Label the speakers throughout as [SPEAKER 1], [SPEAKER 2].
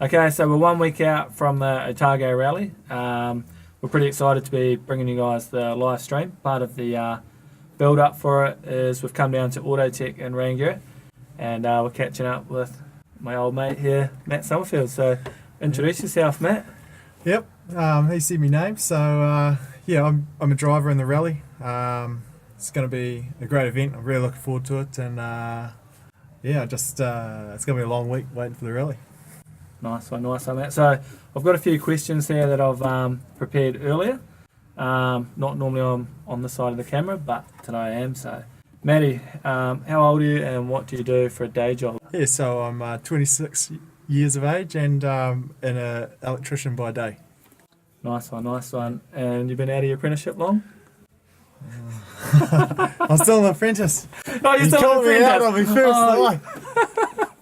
[SPEAKER 1] Okay, so we're 1 week out from the Otago Rally. We're pretty excited to be bringing you guys the live stream. Part of the build up for it is we've come down to Autotech in Rangiora, and we're catching up with my old mate here, Matt Summerfield. So introduce yourself, Matt.
[SPEAKER 2] Yep, he said my name. So yeah, I'm a driver in the rally. It's going to be a great event. I'm really looking forward to it, and yeah, just it's going to be a long week waiting for the rally.
[SPEAKER 1] Nice one, Matt. So I've got a few questions here that I've prepared earlier. Not normally I'm on this side of the camera, but today I am. So, Matty, how old are you and what do you do for a day job?
[SPEAKER 2] Yeah, so I'm 26 years of age and an electrician by day.
[SPEAKER 1] Nice one. And you've been out of your apprenticeship long?
[SPEAKER 2] I'm still an apprentice.
[SPEAKER 1] No, you're still an apprentice.
[SPEAKER 2] Me out on me first night.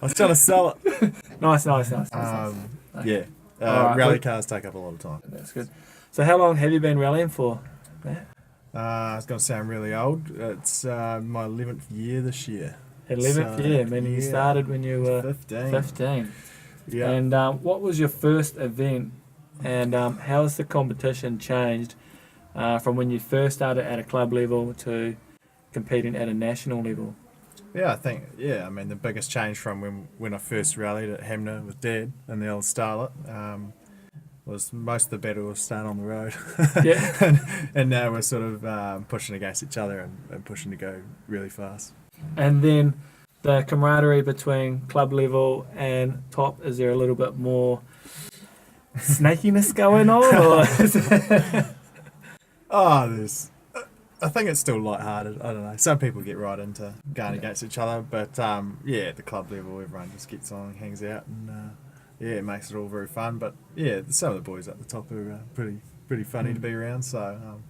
[SPEAKER 2] I was trying to sell it.
[SPEAKER 1] Nice.
[SPEAKER 2] Yeah,
[SPEAKER 1] Alright,
[SPEAKER 2] rally cars take up a lot of time.
[SPEAKER 1] That's good. So how long have you been rallying for, Matt?
[SPEAKER 2] I was going to sound really old. It's my 11th year this year.
[SPEAKER 1] 11th year, meaning you started when you were 15.
[SPEAKER 2] Yeah.
[SPEAKER 1] And what was your first event, and how has the competition changed from when you first started at a club level to competing at a national level?
[SPEAKER 2] Yeah, I mean, the biggest change from when I first rallied at Hamner with Dad and the old Starlet was most of the battle was starting on the road.
[SPEAKER 1] Yeah.
[SPEAKER 2] and now we're sort of pushing against each other and pushing to go really fast.
[SPEAKER 1] And then the camaraderie between club level and top, is there a little bit more snakiness going on? Or
[SPEAKER 2] I think it's still light-hearted. I don't know. Some people get right into going against each other, but yeah, at the club level, everyone just gets on and hangs out, and yeah, it makes it all very fun. But yeah, some of the boys at the top are pretty funny to be around, so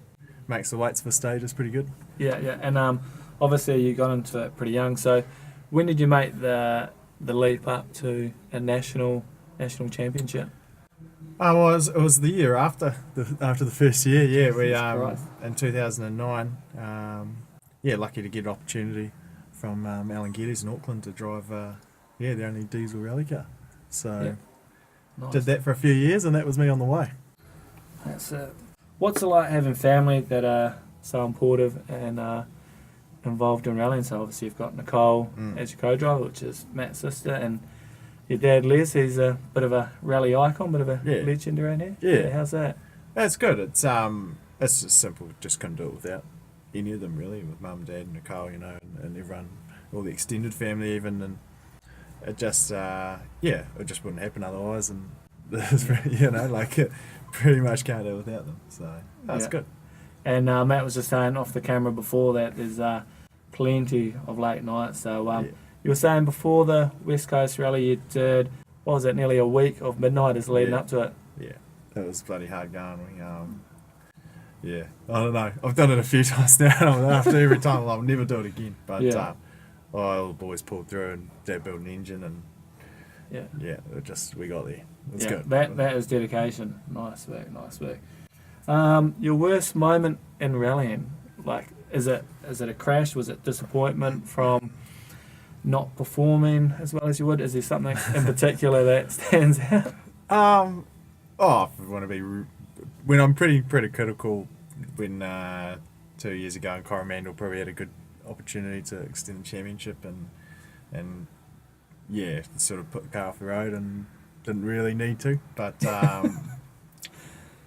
[SPEAKER 2] makes the weights for stages pretty good.
[SPEAKER 1] Yeah, and obviously you got into it pretty young. So when did you make the leap up to a national championship?
[SPEAKER 2] Well, it was the year after the first year. Yeah, we in 2009. Yeah, lucky to get an opportunity from Alan Geddes in Auckland to drive. Yeah, the only diesel rally car. So
[SPEAKER 1] Nice.
[SPEAKER 2] did that for a few years, and that was me on the way.
[SPEAKER 1] That's it. What's it like having family that are so supportive and involved in rallying? So obviously you've got Nicole as your co-driver, which is Matt's sister, and your dad Les, he's a bit of a rally icon, bit of a legend around here.
[SPEAKER 2] Yeah.
[SPEAKER 1] How's that?
[SPEAKER 2] That's good. It's just simple. Just couldn't do it without any of them really. With Mum, Dad, and Nicole, you know, and everyone, all the extended family even, and it just it just wouldn't happen otherwise. And you know, like it pretty much can't do it without them. So that's good.
[SPEAKER 1] And Matt was just saying off the camera before that there's plenty of late nights. So you were saying before the West Coast Rally you did, what was it, nearly a week of midnighters leading up to it? Yeah,
[SPEAKER 2] that was bloody hard going. Yeah, I don't know. I've done it a few times now. After every time, I'll never do it again. But all the boys pulled through and Dad built an engine, and we got there. It was good.
[SPEAKER 1] That is dedication. Nice work. Your worst moment in rallying, like, is it a crash? Was it disappointment from not performing as well as you would? Is there something in particular that stands out?
[SPEAKER 2] When I'm pretty critical, when 2 years ago in Coromandel probably had a good opportunity to extend the championship and sort of put the car off the road and didn't really need to, but it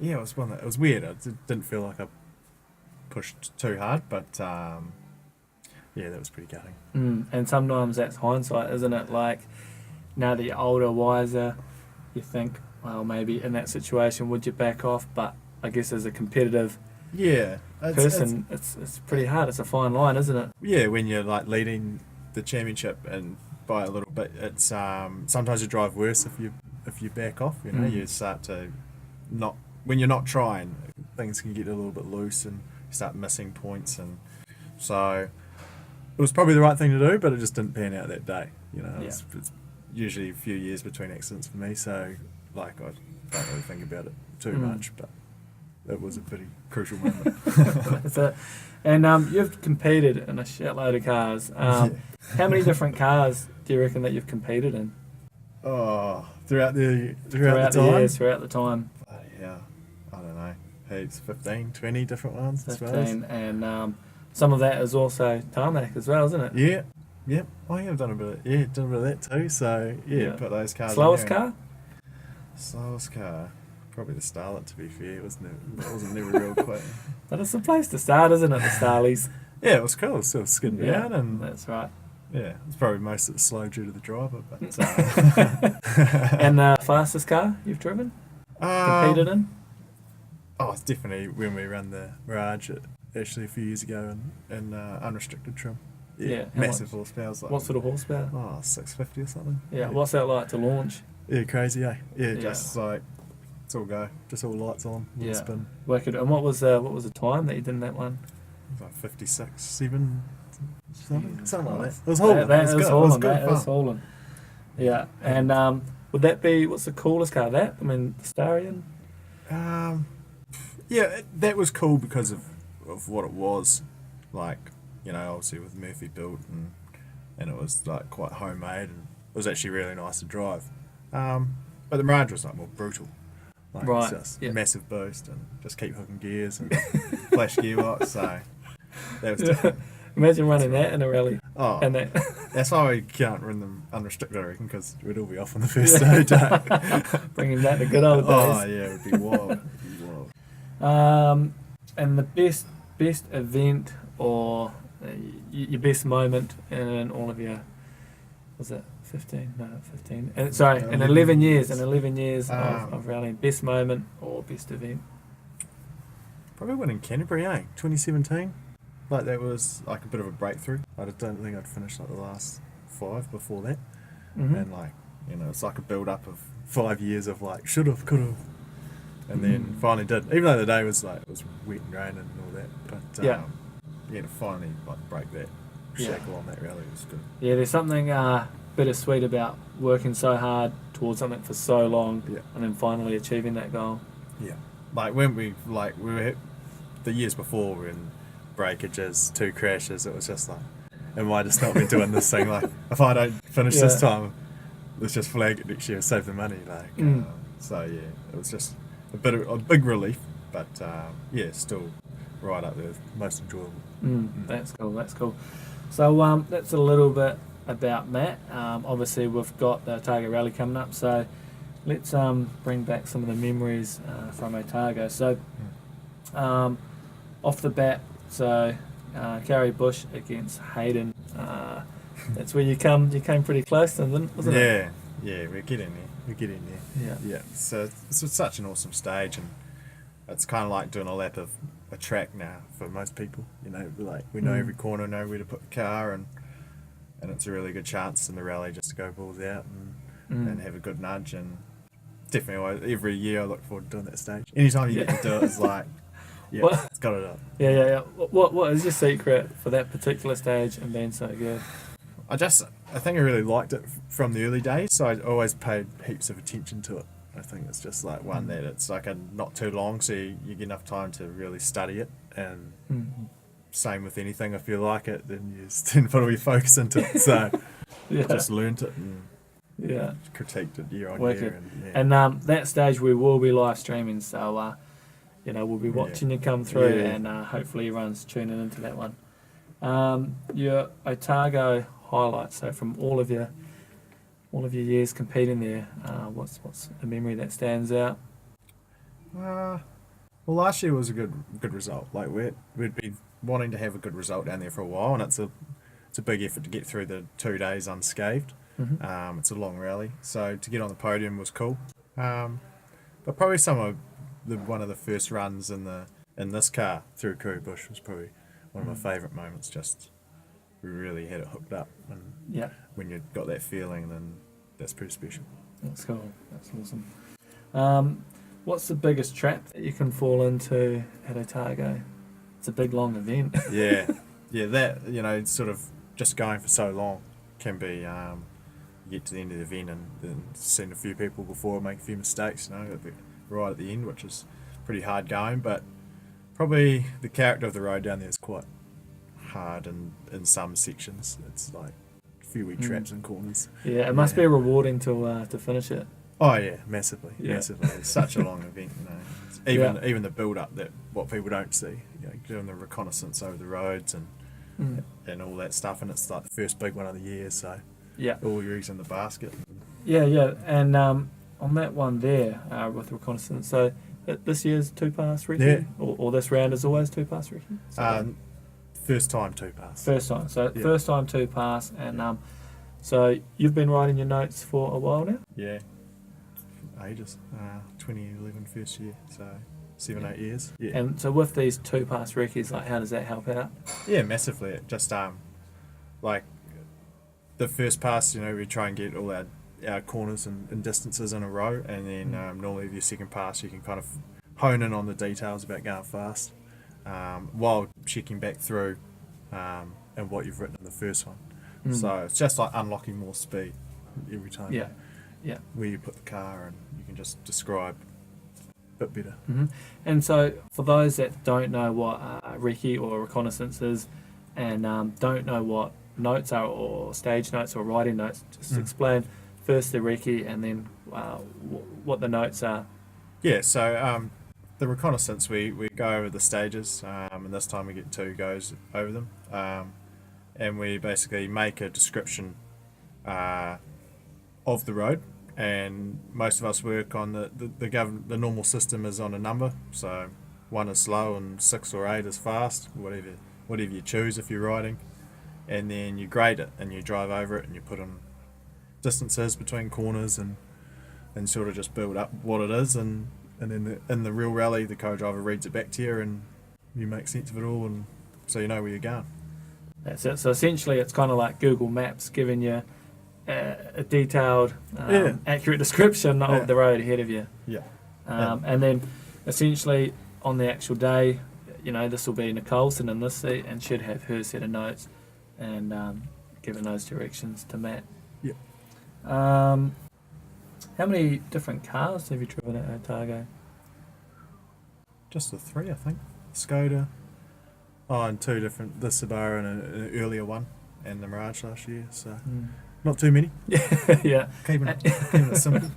[SPEAKER 2] was it was weird. I didn't feel like I pushed too hard, but that was pretty gutting.
[SPEAKER 1] And sometimes that's hindsight, isn't it? Like, now that you're older, wiser, you think, well, maybe in that situation would you back off? But I guess as a competitive person, it's pretty hard. It's a fine line, isn't it? Yeah,
[SPEAKER 2] when you're like leading the championship and by a little bit, it's sometimes you drive worse if you back off. You know, you start to not, when you're not trying, things can get a little bit loose and you start missing points, and so it was probably the right thing to do, but it just didn't pan out that day. You know, it's usually a few years between accidents for me, so like I don't really think about it too much, but it was a pretty crucial moment.
[SPEAKER 1] That's it. And you've competed in a shitload of cars. How many different cars do you reckon that you've competed in?
[SPEAKER 2] Oh, throughout the
[SPEAKER 1] Throughout
[SPEAKER 2] time?
[SPEAKER 1] the years, throughout the time.
[SPEAKER 2] Yeah, I don't know. Heaps, 15, 20 different ones, I suppose.
[SPEAKER 1] 15. And some of that is also tarmac as well, isn't it?
[SPEAKER 2] Yeah, yep. Oh, yeah, I've done a bit of that too. So
[SPEAKER 1] Yeah.
[SPEAKER 2] put those cars.
[SPEAKER 1] Slowest
[SPEAKER 2] in there.
[SPEAKER 1] car?
[SPEAKER 2] Slowest car, probably the Starlet. To be fair, it wasn't never real quick.
[SPEAKER 1] But it's the place to start, isn't it, the Starlies?
[SPEAKER 2] Yeah, it was cool. It was sort of skidding
[SPEAKER 1] Yeah,
[SPEAKER 2] down, and
[SPEAKER 1] that's right.
[SPEAKER 2] yeah, it's probably most of it slow due to the driver. But
[SPEAKER 1] And the fastest car you've driven? Competed in?
[SPEAKER 2] Oh, it's definitely when we ran the Mirage actually a few years ago in unrestricted trim.
[SPEAKER 1] Yeah, how
[SPEAKER 2] massive
[SPEAKER 1] much?
[SPEAKER 2] horsepower. Like,
[SPEAKER 1] What sort of horsepower?
[SPEAKER 2] 650 or something.
[SPEAKER 1] Yeah, what's that like to launch?
[SPEAKER 2] Yeah, crazy, eh? Yeah,
[SPEAKER 1] Yeah.
[SPEAKER 2] just like it's all go, just all lights on,
[SPEAKER 1] Yeah.
[SPEAKER 2] spin.
[SPEAKER 1] Wicked. And what was the time that you did in that one?
[SPEAKER 2] It was like 56, 7, something like that.
[SPEAKER 1] Christ.
[SPEAKER 2] It was hauling.
[SPEAKER 1] That
[SPEAKER 2] it was
[SPEAKER 1] is
[SPEAKER 2] good.
[SPEAKER 1] hauling.
[SPEAKER 2] It was good
[SPEAKER 1] That
[SPEAKER 2] fun.
[SPEAKER 1] is hauling. Yeah. And would that be, what's the coolest car? That? I mean, the Starion?
[SPEAKER 2] Yeah, that was cool because of what it was. Like, obviously with Murphy built and it was like quite homemade and it was actually really nice to drive. But the Mirage was like more brutal. Like,
[SPEAKER 1] Right,
[SPEAKER 2] it's just
[SPEAKER 1] yeah.
[SPEAKER 2] massive boost and just keep hooking gears and flash gearbox. So that was different.
[SPEAKER 1] Imagine running that in a rally.
[SPEAKER 2] Oh,
[SPEAKER 1] And that.
[SPEAKER 2] that's why we can't run them unrestricted, I reckon, because we'd all be off on the first stage.
[SPEAKER 1] Bringing back the good old
[SPEAKER 2] Oh,
[SPEAKER 1] days.
[SPEAKER 2] yeah, it would be wild. It'd be wild.
[SPEAKER 1] And the best event or your best moment in all of your, was it 15? No, 15. Sorry, in 11 years. In 11 years of rallying. Best moment or best event?
[SPEAKER 2] Probably winning Canterbury, 2017. Like, that was like a bit of a breakthrough. I don't think I'd finished like the last 5 before that.
[SPEAKER 1] Mhm.
[SPEAKER 2] And like, it's like a build up of 5 years of like, should have, could have. And then finally did. Even though the day was like, it was wet and raining and all that. But
[SPEAKER 1] Yeah.
[SPEAKER 2] To finally like break that shackle on that rally was good.
[SPEAKER 1] Yeah, there's something bittersweet about working so hard towards something for so long
[SPEAKER 2] Yeah.
[SPEAKER 1] and then finally achieving that goal.
[SPEAKER 2] Yeah. Like when we were the years before when breakages, 2 crashes, it was just like, am I just not been doing this thing? Like, if I don't finish this time, let's just flag it next year, save the money. Like, so yeah, it was just a big relief, but still right up there, most enjoyable.
[SPEAKER 1] That's cool. That's cool. So that's a little bit about Matt. Obviously, we've got the Otago Rally coming up, so let's bring back some of the memories from Otago. So off the bat, so Gary Bush against Hayden. That's where you came pretty close to them, wasn't it?
[SPEAKER 2] Yeah, we're getting there. Yeah. So it's such an awesome stage, and it's kind of like doing a lap of a track now for most people. Like we know every corner, know where to put the car, and it's a really good chance in the rally just to go balls out and have a good nudge. And definitely every year I look forward to doing that stage. Anytime you get to do it, it's like, it's got it up.
[SPEAKER 1] Yeah. What is your secret for that particular stage and being so good?
[SPEAKER 2] I think I really liked it from the early days, so I always paid heaps of attention to it. I think it's just like one that it's like not too long, so you get enough time to really study it. And same with anything, if you like it, then you just put all your focus into it. So I just learnt it and critiqued it year on year.
[SPEAKER 1] And that stage we will be live streaming, so we'll be watching you come through, and hopefully everyone's tuning into that one. Your Otago highlights, so from all of your years competing there, what's a memory that stands out?
[SPEAKER 2] Well, last year was a good result. Like we'd been wanting to have a good result down there for a while, and it's a big effort to get through the 2 days unscathed. It's a long rally, so to get on the podium was cool. But probably one of the first runs in this car through Kuru Bush was probably one of my favourite moments. Just we really had it hooked up, and when you got that feeling, then that's pretty special.
[SPEAKER 1] That's cool. That's awesome. What's the biggest trap that you can fall into at Otago? It's a big long event.
[SPEAKER 2] yeah, that sort of just going for so long can be. You get to the end of the event and then seen a few people before make a few mistakes, right at the end, which is pretty hard going, but probably the character of the road down there is quite hard in some sections. It's like a few wee traps and corners.
[SPEAKER 1] Yeah, it must be rewarding to finish it.
[SPEAKER 2] Oh yeah, massively. It's such a long event, Even the build up, that what people don't see, doing the reconnaissance over the roads and all that stuff, and it's like the first big one of the year, so all your eggs in the basket.
[SPEAKER 1] And on that one there with reconnaissance, so this year's 2-pass recce, or this round is always 2-pass recce.
[SPEAKER 2] First time 2-pass.
[SPEAKER 1] First time, first time 2-pass, and so you've been writing your notes for a while now.
[SPEAKER 2] Yeah, ages. 2011 first year, so 7-8 years. Yeah.
[SPEAKER 1] And so with these 2-pass recce's, like, how does that help out?
[SPEAKER 2] Yeah, massively. It just like the first pass, we try and get all our corners and distances in a row, and then normally with your second pass you can kind of hone in on the details about going fast, while checking back through and what you've written in the first one. So it's just like unlocking more speed every time. Where you put the car, and you can just describe a bit better.
[SPEAKER 1] And so for those that don't know what recce or reconnaissance is, and don't know what notes are, or stage notes or writing notes, just explain first the recce and then what the notes are. Yeah,
[SPEAKER 2] so the reconnaissance, we go over the stages, and this time we get 2 goes over them, and we basically make a description of the road, and most of us work on the normal system is on a number, so 1 is slow and 6 or 8 is fast, whatever you choose if you're riding, and then you grade it and you drive over it and you put in distances between corners and sort of just build up what it is, and then in the real rally the co-driver reads it back to you and you make sense of it all, and so you know where you're going.
[SPEAKER 1] That's it. So essentially it's kind of like Google Maps giving you a detailed, accurate description of the road ahead of you. And then essentially on the actual day, this will be Nicole sitting in this seat and she'd have her set of notes and giving those directions to Matt. How many different cars have you driven at Otago?
[SPEAKER 2] Just the 3, I think. Skoda. And 2 different, the Subaru and an earlier one, and the Mirage last year, so not too many. Keeping it simple.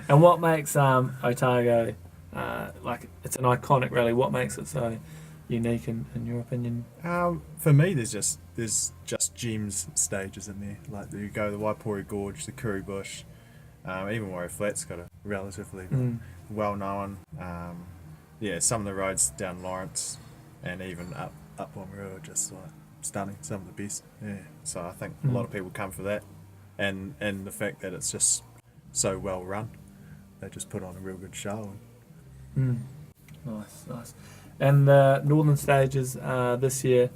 [SPEAKER 1] And what makes Otago, it's an iconic rally, what makes it so unique in your opinion?
[SPEAKER 2] For me, there's just gems stages in there. Like you go the Waipori Gorge, the Kuri Bush, even Warrior Flat's got a relatively well-known. Some of the roads down Lawrence and even up on River are just like stunning, some of the best. So I think a lot of people come for that, and the fact that it's just so well run, they just put on a real good show.
[SPEAKER 1] Nice. And the northern stages this year,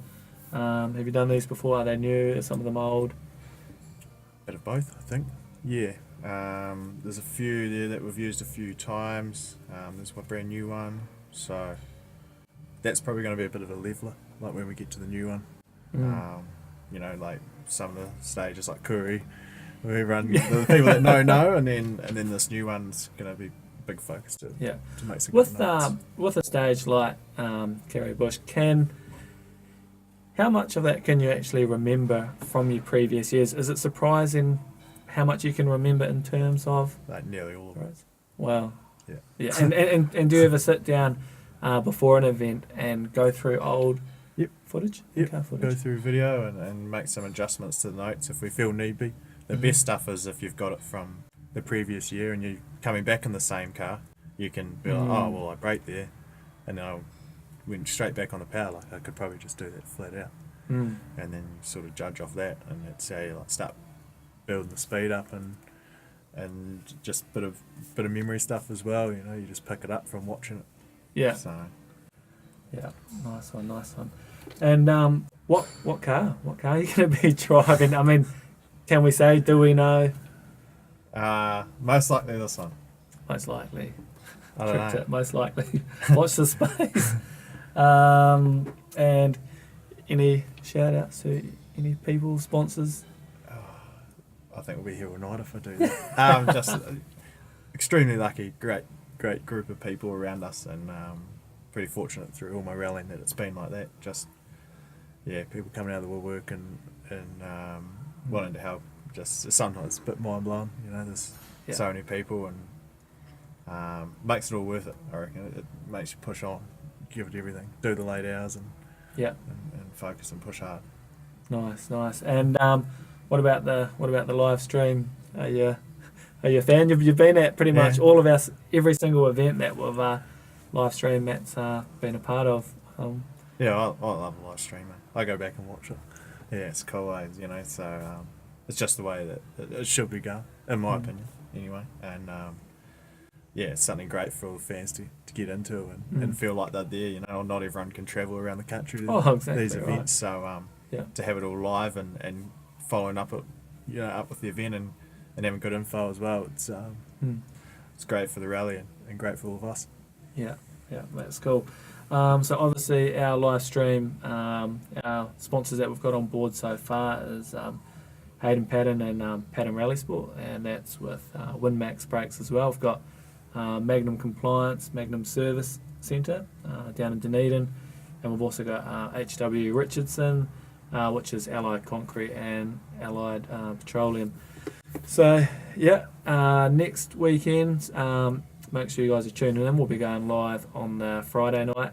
[SPEAKER 1] have you done these before? Are they new? Are some of them old?
[SPEAKER 2] Bit of both, I think. There's a few there that we've used a few times. There's one brand new one, so that's probably going to be a bit of a leveler, like when we get to the new one. Like some of the stages like Kuri, we run the people that know, and then this new one's going to be big focus to make some good notes.
[SPEAKER 1] With a stage like Kuri Bush, how much of that can you actually remember from your previous years? Is it surprising how much you can remember in terms of?
[SPEAKER 2] Like nearly all of it.
[SPEAKER 1] Wow. Yeah. And do you ever sit down before an event and go through old footage? Car footage?
[SPEAKER 2] Go through video and make some adjustments to the notes if we feel need be. The best stuff is if you've got it from the previous year and you're coming back in the same car, you can be like, oh, well, I braked there, and then I went straight back on the power. Like I could probably just do that flat out, and then sort of judge off that, and that's how you start building the speed up and just bit of memory stuff as well. You just pick it up from watching it. So
[SPEAKER 1] nice one. And what car are you going to be driving? I mean, can we say? Do we know?
[SPEAKER 2] Most likely this one.
[SPEAKER 1] Most likely.
[SPEAKER 2] I don't know.
[SPEAKER 1] Most likely. Watch the space. And any shout outs to any people, sponsors?
[SPEAKER 2] I think we'll be here all night if I do that. Just extremely lucky, great group of people around us, and pretty fortunate through all my rallying that it's been like that. Just people coming out of the woodwork and wanting to help. Just sometimes a bit mind blowing. There's so many people, and makes it all worth it. I reckon it makes you push on, give it everything, do the late hours, and focus and push hard.
[SPEAKER 1] Nice. And what about the live stream? Are you a fan? You've been at pretty much all of every single event that we've live stream Matt's been a part of.
[SPEAKER 2] I love a live stream, mate. I go back and watch it. Yeah, it's cool, so it's just the way that it should be going, in my opinion, anyway. And it's something great for all the fans to get into and feel like they're there. Not everyone can travel around the country to these events, so to have it all live and following up with the event and having good info as well, it's great for the rally and great for all of us.
[SPEAKER 1] Yeah, that's cool. So obviously our live stream, our sponsors that we've got on board so far is Hayden Patton and Patton Rally Sport, and that's with WinMax brakes as well. We've got Magnum Compliance, Magnum Service Centre down in Dunedin, and we've also got HW Richardson, which is Allied Concrete and Allied Petroleum. So next weekend, make sure you guys are tuning in. We'll be going live on the Friday night,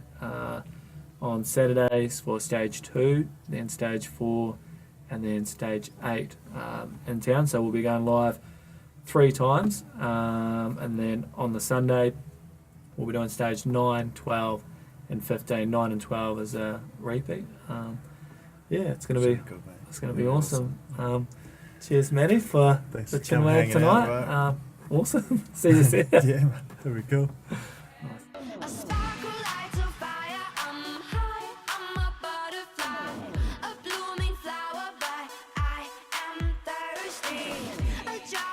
[SPEAKER 1] on Saturdays for stage 2, then stage 4, and then stage 8 in town. So we'll be going live 3 times, and then on the Sunday we'll be doing stage 9, 12 and 15. 9 and 12 is a repeat. It's going to be awesome. Cheers, Matty, for the chin wag tonight.
[SPEAKER 2] Out,
[SPEAKER 1] awesome. See you soon.
[SPEAKER 2] Yeah, man, that'll be cool.
[SPEAKER 3] A blooming flower, but I am thirsty. A jar